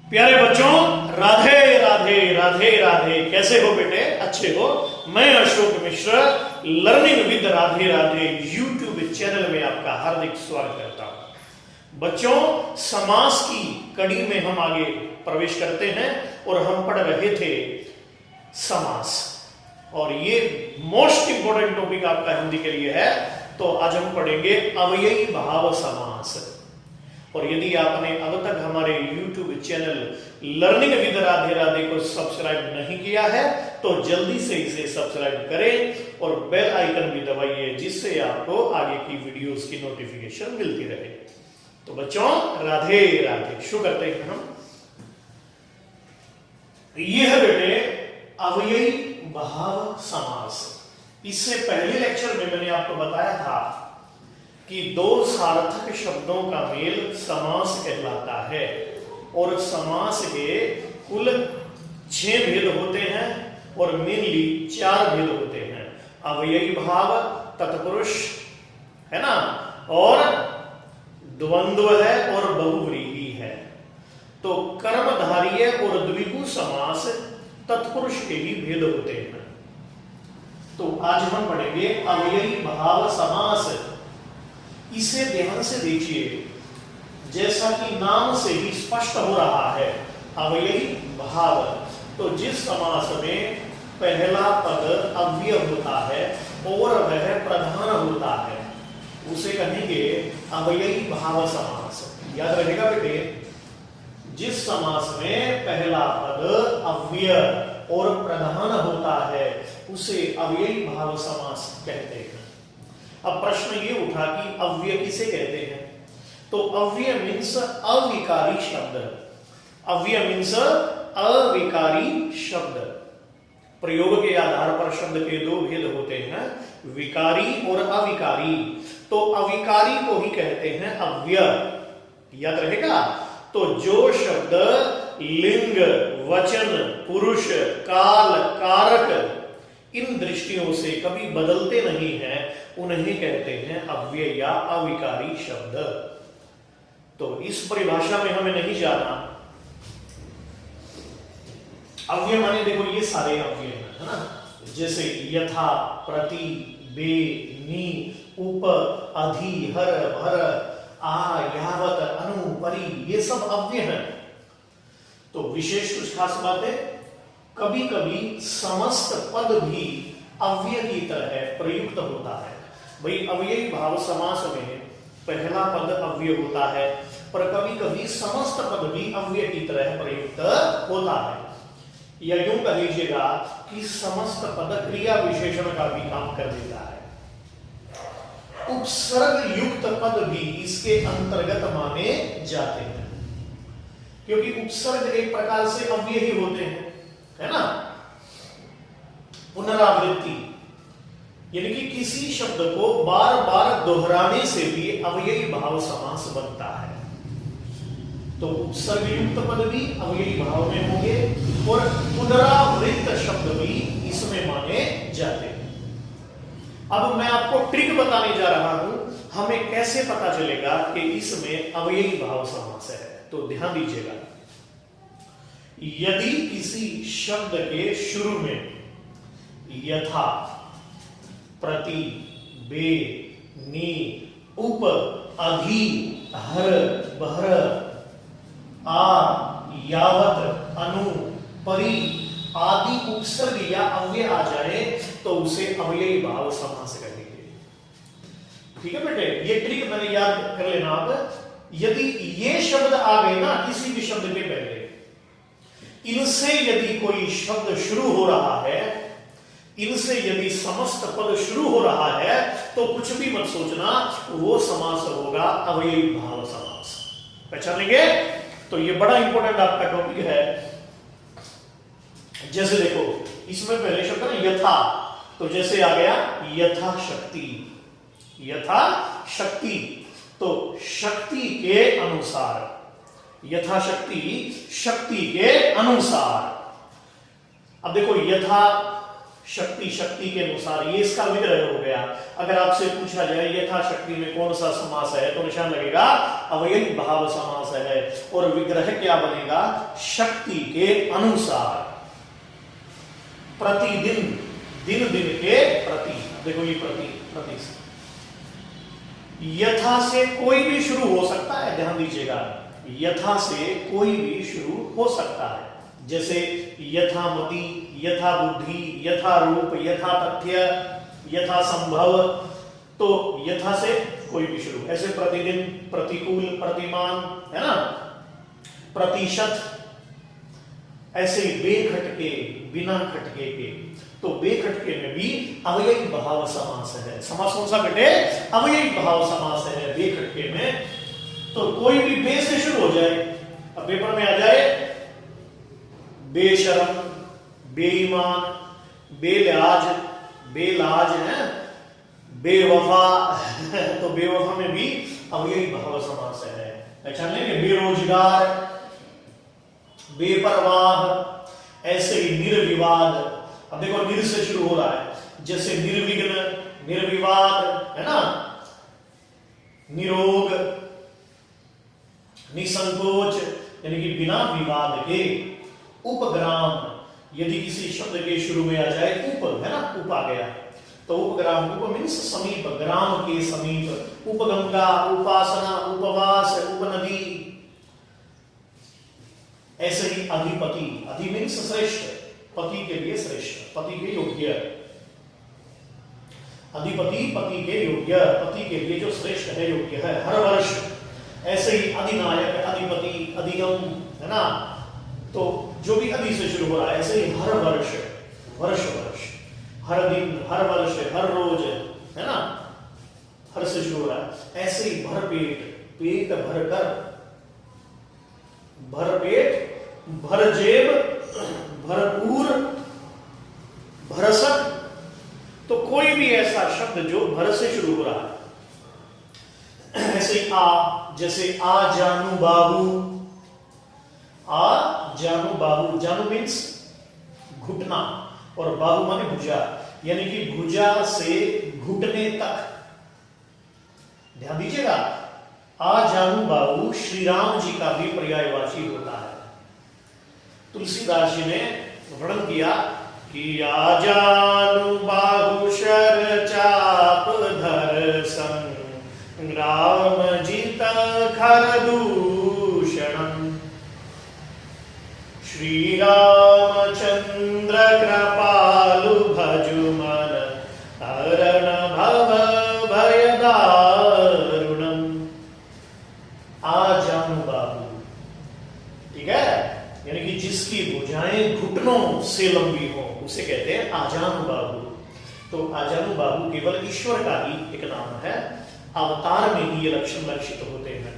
प्यारे बच्चों, राधे राधे राधे राधे। कैसे हो बेटे? अच्छे हो? मैं Ashok Mishra learning with Radhe Radhe YouTube channel में आपका हार्दिक स्वागत करता हूं। बच्चों, समास की कड़ी में हम आगे प्रवेश करते हैं और हम पढ़ रहे थे समास, और ये मोस्ट इंपोर्टेंट टॉपिक आपका हिंदी के लिए है। तो आज हम पढ़ेंगे अव्ययी भाव समास। और यदि आपने अब तक हमारे YouTube channel learning with Radhe Radhe को सब्सक्राइब नहीं किया है तो जल्दी से इसे सब्सक्राइब करें और बेल आइकन भी दबाइए, जिससे आपको आगे की वीडियोस की नोटिफिकेशन मिलती रहे। तो बच्चों, राधे राधे। शुरू करते हैं हम। यह बेटे अव्ययी भाव समास। इससे पहले लेक्चर में मैंने आपको बताया था कि दो सार्थक शब्दों का मेल समास कहलाता है, और समास के कुल 6 भेद होते हैं और मेनली 4 भेद होते हैं। अव्ययी भाव, तत्पुरुष है ना, और द्वंद्व है और बहुव्रीहि है। तो कर्मधारीय और द्विगु समास तत्पुरुष के ही भेद होते हैं। तो आज हम पढ़ेंगे अव्ययी भाव समास। इसे ध्यान से देखिए, जैसा कि नाम से ही स्पष्ट हो रहा है, अव्ययी भाव। तो जिस समास में पहला पद अव्यय होता है और वह प्रधान होता है, उसे कहेंगे अव्ययी भाव समास। याद रहेगा बेटे, जिस समास में पहला पद अव्यय और प्रधान होता है उसे अव्ययी भाव समास कहते हैं। अब प्रश्न ये उठा कि अव्यय किसे कहते हैं? तो अव्यय मीन्स अविकारी शब्द। अव्यय मीन्स अविकारी शब्द। प्रयोग के आधार पर शब्द के 2 भेद होते हैं, विकारी और अविकारी। तो अविकारी को ही कहते हैं अव्यय। याद रहेगा। तो जो शब्द लिंग, वचन, पुरुष, काल, कारक इन दृष्टियों से कभी बदलते नहीं हैं, उन्हें कहते हैं अव्यय या अविकारी शब्द। तो इस परिभाषा में हमें नहीं जाना। अव्यय माने देखो ये सारे अव्यय है ना, जैसे यथा, प्रति, बे, नी, उप, अधि, हर, भर, आ, यावत, अनु, परि, ये सब अव्यय हैं। तो विशेष कुछ खास बात है, कभी कभी समस्त पद भी अव्यय की तरह प्रयुक्त होता है। भाई अव्ययी भाव समास में पहला पद अव्यय होता है, पर कभी कभी समस्त पद भी अव्यय की तरह प्रयुक्त होता है। या यूं कह लीजिएगा कि समस्त पद क्रिया विशेषण का भी काम कर देता है। उपसर्ग युक्त पद भी इसके अंतर्गत माने जाते हैं, क्योंकि उपसर्ग एक प्रकार से अव्यय ही होते हैं, है ना। पुनरावृत्ति यानी कि किसी शब्द को बार बार दोहराने से भी अव्ययी भाव समास बनता है। तो उपसर्ग युक्त पद भी अव्ययी भाव में होंगे और पुनरावृत्त शब्द भी इसमें माने जाते हैं। अब मैं आपको ट्रिक बताने जा रहा हूं, हमें कैसे पता चलेगा कि इसमें अव्ययी भाव समास है। तो ध्यान दीजिएगा, यदि किसी शब्द के शुरू में यथा, प्रति, बे, नी, उप, अधि, हर, बहर, आ, यावत, अनु, परि आदि उपसर्ग या अव्यय आ जाए तो उसे अव्ययी भाव समास कहेंगे। ठीक है बेटे, ये ट्रिक मैंने याद कर लेना। आप यदि ये शब्द आ गए ना किसी भी शब्द के पहले, इनसे यदि कोई शब्द शुरू हो रहा है, इनसे यदि समस्त पद शुरू हो रहा है, तो कुछ भी मत सोचना, वो समास होगा अव्ययी भाव समास। पहचान लेंगे? तो ये बड़ा इंपॉर्टेंट आपका टॉपिक है। जैसे देखो, इसमें पहले शब्द ना यथा, तो जैसे आ गया यथा शक्ति। यथा शक्ति, तो शक्ति के अनुसार, यथाशक्ति, शक्ति के अनुसार। अब देखो, यथा शक्ति, शक्ति के अनुसार, ये इसका विग्रह हो गया। अगर आपसे पूछा जाए यथाशक्ति में कौन सा समास है, तो निशान लगेगा अवयवी भाव समास है। और विग्रह क्या बनेगा? शक्ति के अनुसार, प्रतिदिन, दिन दिन के प्रति। देखो ये प्रति, प्रति से यथा से कोई भी शुरू हो सकता है, ध्यान दीजिएगा, यथा से कोई भी शुरू हो सकता है। जैसे यथामति, यथा बुद्धि, यथा रूप, यथा तथ्य, यथा संभव, तो यथा से कोई भी शुरू। ऐसे प्रतिदिन, प्रतिकूल, प्रतिमान, है ना, प्रतिशत, ऐसे बेखटके, बिना खटके के। तो बेखटके में भी अवयवी भाव समास है। समास कौन सा बेटे? अवयवी भाव समास है बेखटके में। तो कोई भी बे से शुरू हो जाए, अब पेपर में आ जाए बेशरम, बेईमान, बेलिहाज, बेलाज है, बेवफा तो बेवफा में भी अवयवी भाव समास है। अच्छा लेंगे बेरोजगार, बेपरवाह, ऐसे ही निर्विवाद। अब देखो निर से शुरू हो रहा है, जैसे निर्विघ्न, निर्विवाद, है ना, निरोग, निसंकोच, यानी कि बिना विवाद के। उपग्राम, यदि किसी शब्द के शुरू में आ जाए उप, है ना, उप आ गया, तो उपग्राम, उप मीन्स समीप, ग्राम के समीप। उपगंगा, उपासना, उपवास, उपनदी। ऐसे ही अधिपति, अधि मीन्स श्रेष्ठ, पति के लिए श्रेष्ठ, पति के योग्य। अधिपति पति के योग्य, पति के लिए जो श्रेष्ठ है, योग्य है। हर वर्ष, ऐसे ही अधिनायक, अधिपति, अधिगम, है ना, तो जो भी अधि से शुरू हो रहा है, ऐसे ही हर वर्ष, वर्ष वर्ष, हर दिन, हर वर्ष, हर रोज, है ना, हर से शुरू हो रहा है। ऐसे ही भर पेट, पेट भर कर, भर पेट, भर जेब, भरपूर, भरसक। तो कोई भी ऐसा शब्द जो भर से शुरू हो रहा है। ऐसे आ, जैसे आ जानू बाबू, आ जानू बाबू, जानू मीन्स घुटना और बाबू माने भुजा, यानी कि भुजा से घुटने तक। ध्यान दीजिएगा, आ जानू बाबू श्री राम जी का भी पर्यायवाची होता है। तुलसीदास जी ने वर्णन किया कि आ जानू बाहु शर चाप धर संग्राम जित खर दूषणम, श्री रामचंद्र कृपालु भजु मन हरण भव भय दारुणम। आ जानू बाबू, ठीक है, यानी कि जिसकी भुजाएं घुटनों से लंबी हो उसे कहते हैं आजानु बाहु। तो आजानु बाहु केवल ईश्वर का ही एक नाम है, अवतार में ही ये लक्षण लक्षित होते हैं।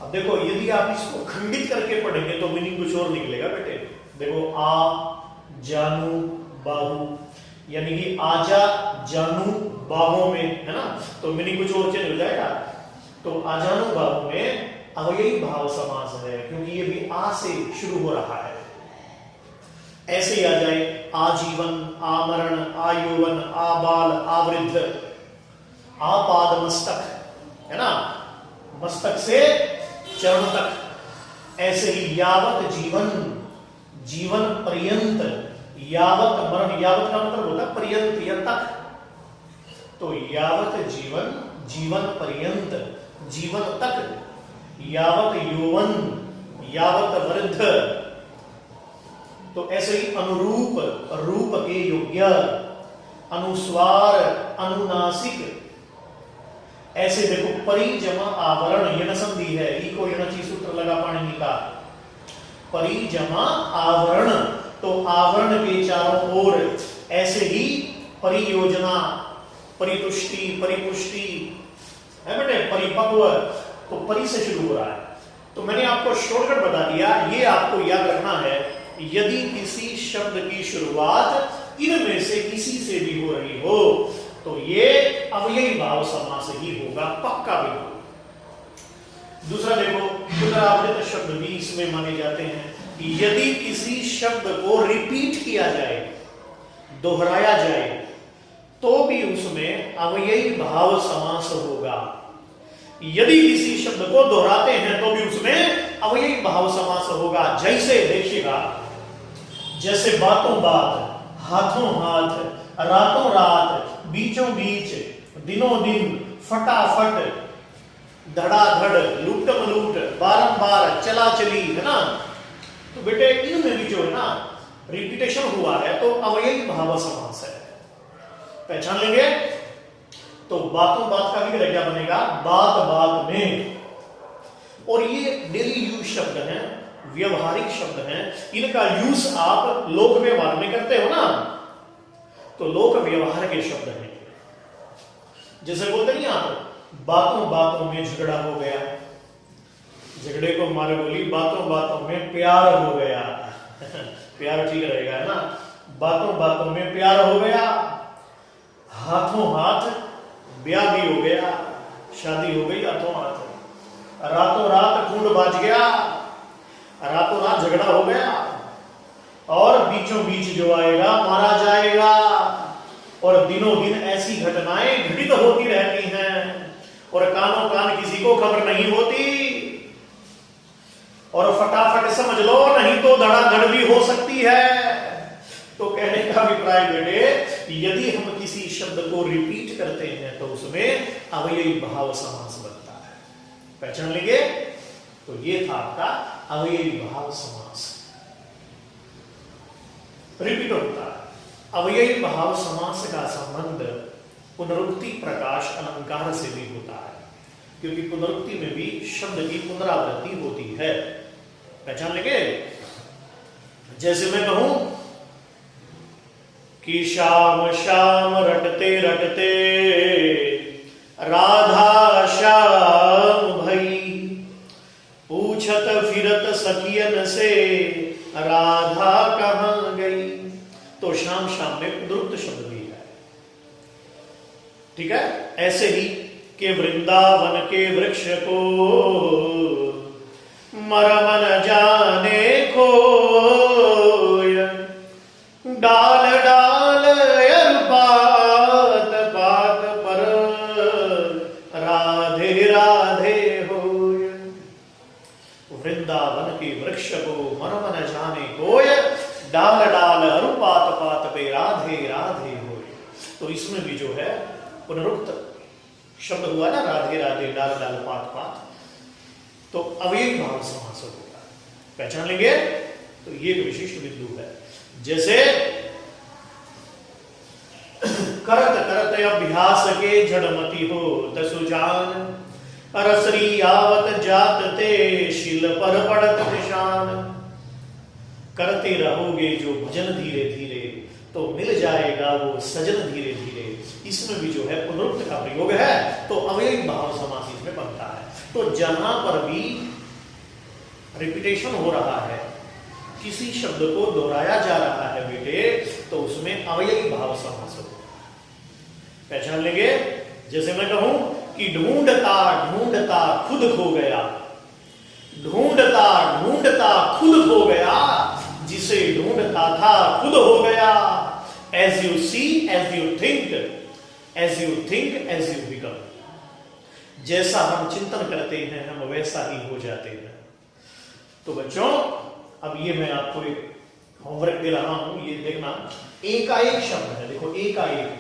अब देखो, यदि आप इसको खंडित करके पढ़ेंगे तो मीनिंग कुछ और निकलेगा बेटे। देखो, आ जानू बाहु, यानी कि आजा जानू बाहों में, है ना, तो मीनिंग कुछ और चेंज हो जाएगा। तो आजानु बाहु में अवयवी भाव समास है, क्योंकि ये भी आ से शुरू हो रहा है। ऐसे ही आ जाए आजीवन, आमरण, आयौवन, आबाल, आवृद्ध, आपाद मस्तक, है ना, मस्तक से चरण तक। ऐसे ही यावत जीवन, जीवन पर्यंत, यावत मरण, यावत का मतलब होता है पर्यंत या तक। तो यावत जीवन, जीवन पर्यंत, जीवन तक। यावत यौवन, यावत वृद्ध। तो ऐसे ही अनुरूप, रूप के योग्य, अनुस्वार, अनुनासिक। ऐसे देखो, परि जमा आवरण, यण संधि है, ई को यणची सूत्र लगा पाणिनि का। परि जमा आवरण, तो आवरण के चारों ओर। ऐसे ही परियोजना, परितुष्टि, परिपुष्टि, है बेटे, परिपक्व, तो परि से शुरू हो रहा है। तो मैंने आपको शॉर्टकट बता दिया, ये आपको याद रखना है, यदि किसी शब्द की शुरुआत इनमें से किसी से भी हो रही हो तो ये अवयवी भाव समास ही होगा, पक्का भी होगा। दूसरा देखो, पुनरावृत शब्द भी इसमें माने जाते हैं। यदि किसी शब्द को रिपीट किया जाए, दोहराया जाए तो भी उसमें अव्ययी भाव समास होगा। यदि किसी शब्द को दोहराते हैं तो भी उसमें अव्ययी भाव समास होगा। जैसे देखिएगा, जैसे बातों बात, हाथों हाथ, रातों रात, बीचों बीच, दिनों दिन, फटाफट, धड़ाधड़, लूटम लूट, बारंबार, चला चली, है ना। तो बेटे इनमें भी जो है ना रिपीटेशन हुआ है तो अव्ययी भाव समास है। पहचान लेंगे। तो बातों बात का भी क्या बनेगा, बात बात में। और ये डेली यूज शब्द हैं, व्यवहारिक शब्द हैं। इनका यूज आप लोक व्यवहार में करते हो ना, तो लोक व्यवहार के शब्द हैं। जैसे बोलते नहीं आप, बातों बातों में झगड़ा हो गया, झगड़े को मारे बोली बातों बातों में प्यार हो गया। प्यार ठीक रहेगा, है ना। बातों बातों में प्यार हो गया, हाथों हाथ ब्याह भी हो गया, शादी हो गई हाथों हाथ। रातों रात खून बाज गया, रातों रात झगड़ा हो गया। और बीचों बीच जो आएगा मारा जाएगा। और दिनों दिन ऐसी घटनाएं घटित होती रहती हैं और कानों कान किसी को खबर नहीं होती। और फटाफट समझ लो, नहीं तो धड़ाधड़ भी हो सकती है। तो कहने का अभिप्राय बेटे, यदि हम किसी शब्द को रिपीट करते हैं तो उसमें अव्ययी भाव समास बनता है। पहचान लेंगे। तो ये था आपका अव्ययी भाव समास। रिपीट होता है। अव्ययी भाव समास का संबंध पुनरुक्ति प्रकाश अलंकार से भी होता है, क्योंकि पुनरुक्ति में भी शब्द की पुनरावृत्ति होती है। पहचान लेंगे। जैसे मैं कहूं कि शाम शाम रटते रटते राधा श्याम भई, पूछत फिरत सखियन से राधा कहां गई। तो शाम शाम में पुनरुक्त शब्द भी है। ठीक है। ऐसे ही कि वृंदावन के वृक्ष को मरम न जाने कोय, डाल डाल पात पात पर राधे राधे होय। वृंदावन के वृक्ष को मरम न जाने कोय, डाल डाल पात पात पे राधे राधे होय। तो इसमें भी जो है पुनरुक्त शब्द हुआ ना, राधे राधे, डाल डाल पात पात, तो अव्ययी भाव समास होगा। पहचान लेंगे। तो ये एक विशिष्ट बिंदु है। जैसे करत करत अभ्यास के जड़मती हो तसुजान, रसरी आवत जात ते शिल पर पड़त निशान। करते रहोगे जो भजन धीरे धीरे तो मिल जाएगा वो सजन धीरे धीरे। इसमें भी जो है पुनरुक्त का प्रयोग है, तो अव्ययी भाव समास इसमें बनता है। तो जहां पर भी रिपीटेशन हो रहा है, किसी शब्द को दोहराया जा रहा है बेटे, तो उसमें अव्ययी भाव समास होगा। पहचान लेंगे। जैसे मैं कहूं कि ढूंढता ढूंढता खुद खो गया, ढूंढता ढूंढता खुद खो गया, जिसे ढूंढता था खुद हो गया। As you see as you think, as you think as you become. जैसा हम चिंतन करते हैं हम वैसा ही हो जाते हैं। तो बच्चों, अब ये मैं आपको एक होमवर्क दे रहा हूं, ये देखना। एकाएक शब्द है, देखो एकाएक,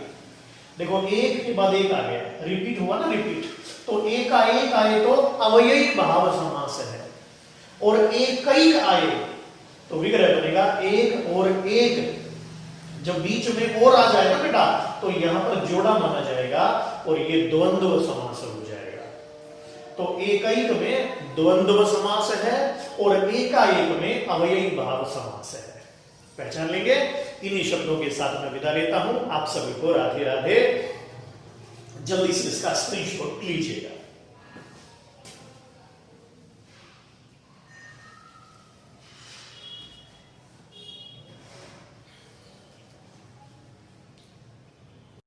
देखो एक के बाद एक आ गया, रिपीट हुआ ना, रिपीट। तो एकाएक आए तो अव्ययी भाव समास है, और एकैक आए तो विग्रह बनेगा एक और एक। जब बीच में और आ जाएगा बेटा तो यहां पर जोड़ा माना जाएगा और ये द्वंद्व समास हो जाएगा। तो एकैक में द्वंद्व समास है और एकाएक में अव्ययी भाव समास है। पहचान लेंगे। इन्हीं शब्दों के साथ मैं विदा लेता हूं। आप सभी को राधे राधे। जल्दी से इसका स्क्रीनशॉट लीजिएगा।